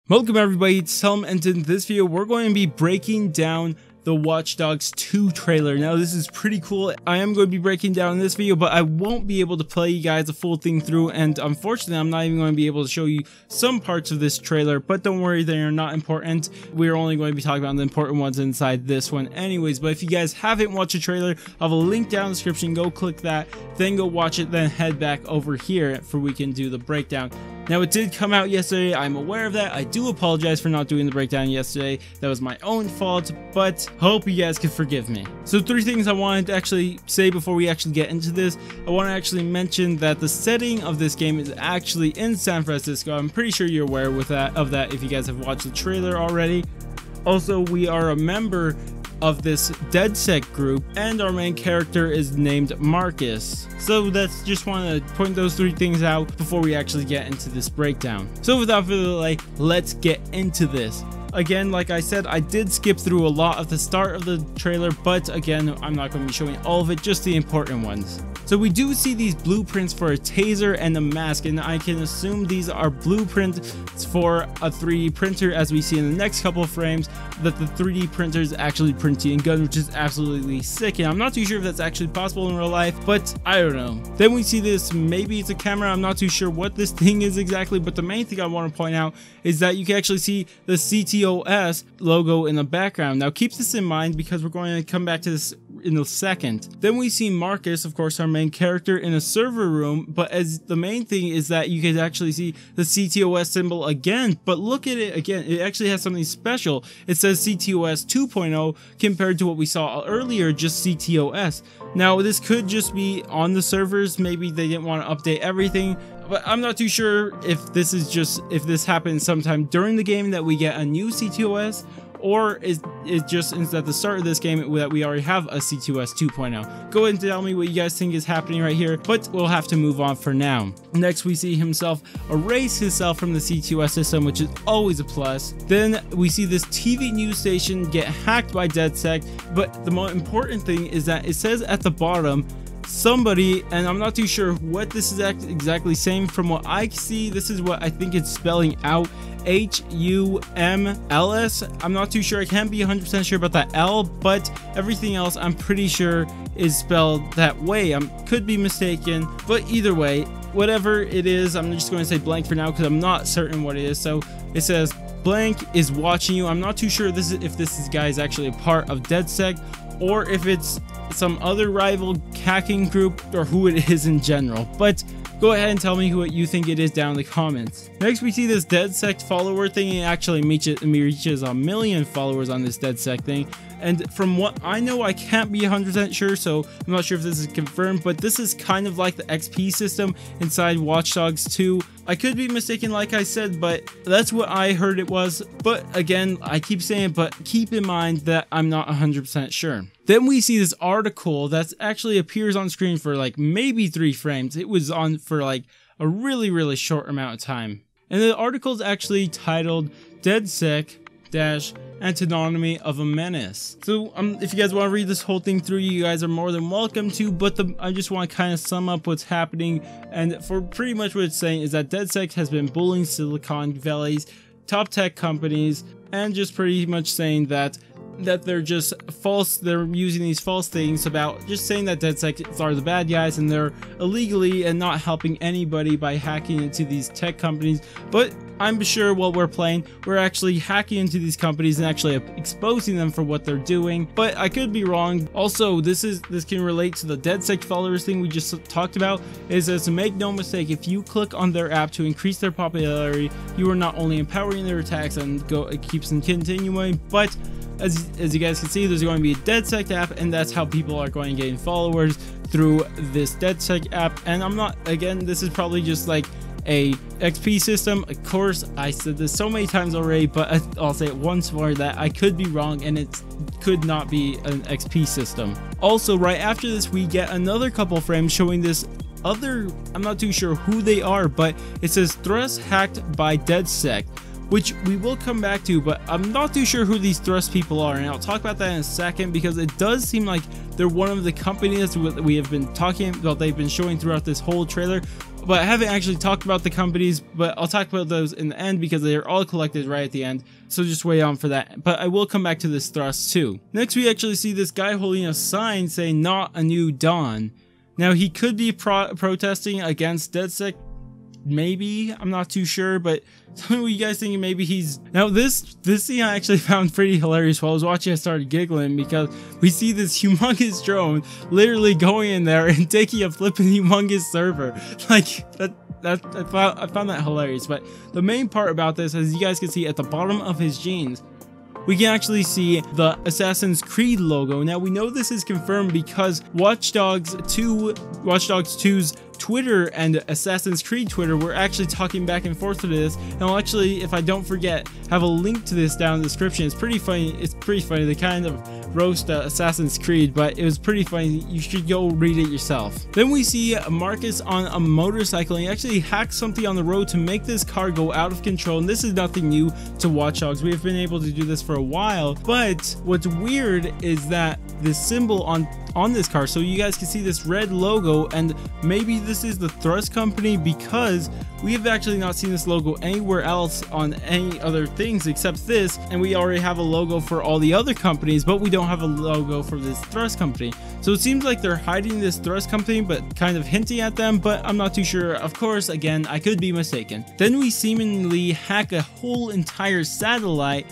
Welcome everybody, it's Tom, and in this video we're going to be breaking down the Watch Dogs 2 trailer. Now this is pretty cool. I am going to be breaking down this video, but I won't be able to play you guys the full thing through, and unfortunately I'm not even going to be able to show you some parts of this trailer, but don't worry, they are not important. We're only going to be talking about the important ones inside this one anyways. But if you guys haven't watched the trailer, I have a link down in the description. Go click that, then go watch it, then head back over here for we can do the breakdown. Now it did come out yesterday, I'm aware of that. I do apologize for not doing the breakdown yesterday. That was my own fault, but hope you guys can forgive me. So three things I wanted to actually say before we actually get into this. I want to actually mention that the setting of this game is actually in San Francisco. I'm pretty sure you're aware of that if you guys have watched the trailer already. Also, we are a member of this DedSec group, and our main character is named Marcus. So that's just want to point those three things out before we actually get into this breakdown. So without further delay, let's get into this. Again, like I said, I did skip through a lot of the start of the trailer, but again, I'm not going to be showing all of it, just the important ones. So we do see these blueprints for a taser and a mask, and I can assume these are blueprints for a 3D printer, as we see in the next couple of frames that the 3D printer is actually printing a gun, which is absolutely sick. And I'm not too sure if that's actually possible in real life, but I don't know. Then we see this, maybe it's a camera, I'm not too sure what this thing is exactly, but the main thing I want to point out is that you can actually see the CTOS logo in the background. Now keep this in mind because we're going to come back to this in a second. Then we see Marcus, of course our main character, in a server room, but as the main thing is that you can actually see the CTOS symbol again, but look at it again, it actually has something special. It says CTOS 2.0 compared to what we saw earlier, just CTOS. Now this could just be on the servers, maybe they didn't want to update everything, but I'm not too sure if this is just, if this happens sometime during the game that we get a new CTOS, or is it just at the start of this game that we already have a CTOS 2.0? Go ahead and tell me what you guys think is happening right here, but we'll have to move on for now. Next, we see himself erase himself from the CTOS system, which is always a plus. Then we see this TV news station get hacked by DedSec, but the most important thing is that it says at the bottom, somebody, and I'm not too sure what this is exactly saying. From what I see, this is what I think it's spelling out, HUMLS. I'm not too sure, I can't be 100% sure about that L, but everything else I'm pretty sure is spelled that way. I could be mistaken, but either way, whatever it is, I'm just going to say blank for now because I'm not certain what it is. So it says blank is watching you. I'm not too sure if this guy is actually a part of DedSec or if it's some other rival hacking group or who it is in general, but go ahead and tell me who you think it is down in the comments. Next, we see this DedSec follower thing. It actually reaches 1 million followers on this DedSec thing. And from what I know, I can't be 100% sure, so I'm not sure if this is confirmed, but this is kind of like the XP system inside Watch Dogs 2. I could be mistaken, like I said, but that's what I heard it was. But again, I keep saying it, but keep in mind that I'm not 100% sure. Then we see this article that actually appears on screen for like maybe 3 frames. It was on for like a really short amount of time. And the article is actually titled DedSec Antinomy of a Menace. So if you guys want to read this whole thing through, you guys are more than welcome to, but I just want to kind of sum up what's happening. And for pretty much what it's saying is that DedSec has been bullying Silicon Valley's top tech companies, and just pretty much saying that they're just false, they're using these false things about just saying that DedSec are the bad guys and they're illegally and not helping anybody by hacking into these tech companies. But I'm sure while we're playing, we're actually hacking into these companies and actually exposing them for what they're doing, but I could be wrong. Also, this can relate to the DedSec followers thing we just talked about. It says to make no mistake, if you click on their app to increase their popularity, you are not only empowering their attacks and it keeps them continuing, but as you guys can see, there's going to be a DedSec app, and that's how people are going to gain followers through this DedSec app. And I'm not, again, this is probably just like a XP system. Of course, I said this so many times already, but I'll say it once more that I could be wrong and it could not be an XP system. Also, right after this, we get another couple frames showing this other, I'm not too sure who they are, but it says Thrust hacked by DedSec, which we will come back to, but I'm not too sure who these Thrust people are, and I'll talk about that in a second because it does seem like they're one of the companies that we have been talking about, they've been showing throughout this whole trailer, but I haven't actually talked about the companies, but I'll talk about those in the end because they're all collected right at the end, so just wait on for that. But I will come back to this thrust too. Next we actually see this guy holding a sign saying "Not a New Dawn." Now he could be protesting against DedSec, maybe, I'm not too sure, but tell me what you guys think. Maybe he's... Now this scene I actually found pretty hilarious. While I was watching, I started giggling because we see this humongous drone literally going in there and taking a flipping humongous server. Like I found that hilarious. But the main part about this, as you guys can see at the bottom of his jeans, we can actually see the Assassin's Creed logo. Now we know this is confirmed because Watch Dogs 2's Twitter and Assassin's Creed Twitter were actually talking back and forth to this, and I'll actually, if I don't forget, have a link to this down in the description. It's pretty funny. They kind of roast Assassin's Creed, but it was pretty funny. You should go read it yourself. Then we see Marcus on a motorcycle, and he actually hacks something on the road to make this car go out of control, and this is nothing new to Watch Dogs. We have been able to do this for a while, but what's weird is that the symbol on this car, so you guys can see this red logo, and maybe this is the Thrust company, because we have actually not seen this logo anywhere else on any other things except this, and we already have a logo for all the other companies, but we don't have a logo for this Thrust company. So it seems like they're hiding this Thrust company but kind of hinting at them, but I'm not too sure. Of course, again, I could be mistaken. Then we seemingly hack a whole entire satellite.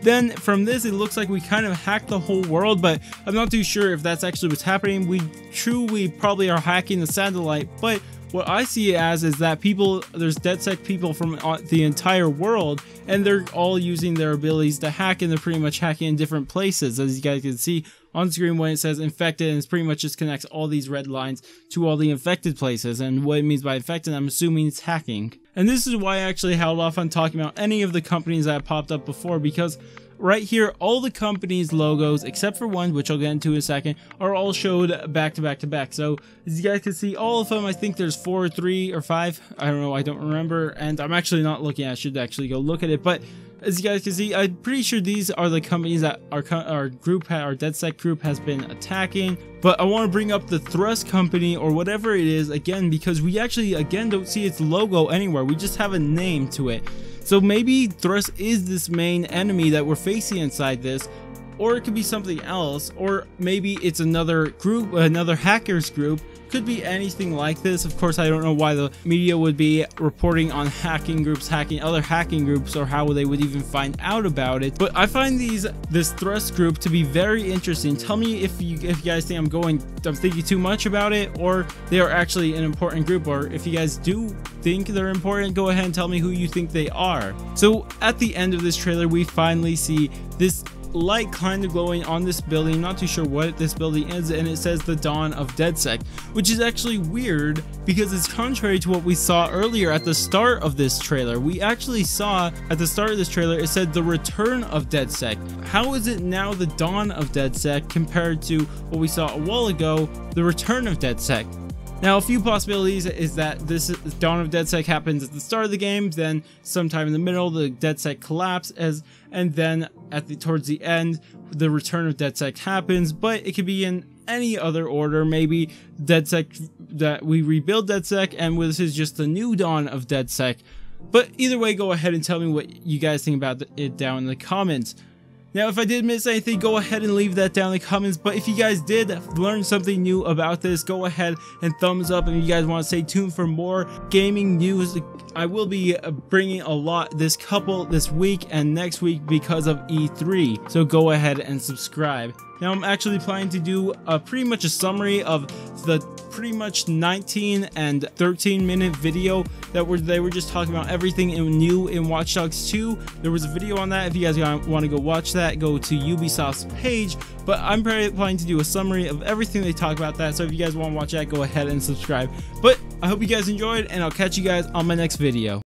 Then from this, it looks like we kind of hacked the whole world, but I'm not too sure if that's actually what's happening. We truly probably are hacking the satellite, but what I see it as is that there's DedSec people from the entire world, and they're all using their abilities to hack, and they're pretty much hacking in different places, as you guys can see on screen when it says infected, and it pretty much just connects all these red lines to all the infected places. And what it means by infected, I'm assuming it's hacking. And this is why I actually held off on talking about any of the companies that popped up before, because right here, all the companies' logos, except for one, which I'll get into in a second, are all showed back to back to back. So as you guys can see, all of them, I think there's 4, 3, or 5. I don't know, I don't remember, and I'm actually not looking. I should actually go look at it. But as you guys can see, I'm pretty sure these are the companies that our DedSec group has been attacking. But I want to bring up the Thrust company, or whatever it is, again, because we actually, again, don't see its logo anywhere. We just have a name to it. So maybe Thrust is this main enemy that we're facing inside this, or it could be something else, or maybe it's another group, another hackers group. Could be anything like this. Of course, I don't know why the media would be reporting on hacking groups, hacking other hacking groups, or how they would even find out about it. But I find this Thrust group to be very interesting. Tell me if you guys think I'm thinking too much about it, or they are actually an important group, or if you guys do think they're important, go ahead and tell me who you think they are. So at the end of this trailer, we finally see this light kind of glowing on this building. I'm not too sure what this building is, and it says the dawn of DedSec, which is actually weird because it's contrary to what we saw earlier at the start of this trailer. We actually saw at the start of this trailer it said the return of DedSec. How is it now the dawn of DedSec compared to what we saw a while ago, the return of DedSec? Now, a few possibilities is that this Dawn of DedSec happens at the start of the game, then sometime in the middle, the DedSec collapses, and then towards the end, the return of DedSec happens. But it could be in any other order. Maybe DedSec, that we rebuild DedSec, and this is just the new Dawn of DedSec. But either way, go ahead and tell me what you guys think about it down in the comments. Now, if I did miss anything, go ahead and leave that down in the comments. But if you guys did learn something new about this, go ahead and thumbs up. And if you guys want to stay tuned for more gaming news, I will be bringing a lot this week and next week because of E3. So go ahead and subscribe. Now, I'm actually planning to do pretty much a summary of the pretty much 19 and 13 minute video that they were just talking about everything new in Watch Dogs 2. There was a video on that. If you guys want to go watch that, go to Ubisoft's page. But I'm planning to do a summary of everything they talk about that. So if you guys want to watch that, go ahead and subscribe. But I hope you guys enjoyed, and I'll catch you guys on my next video.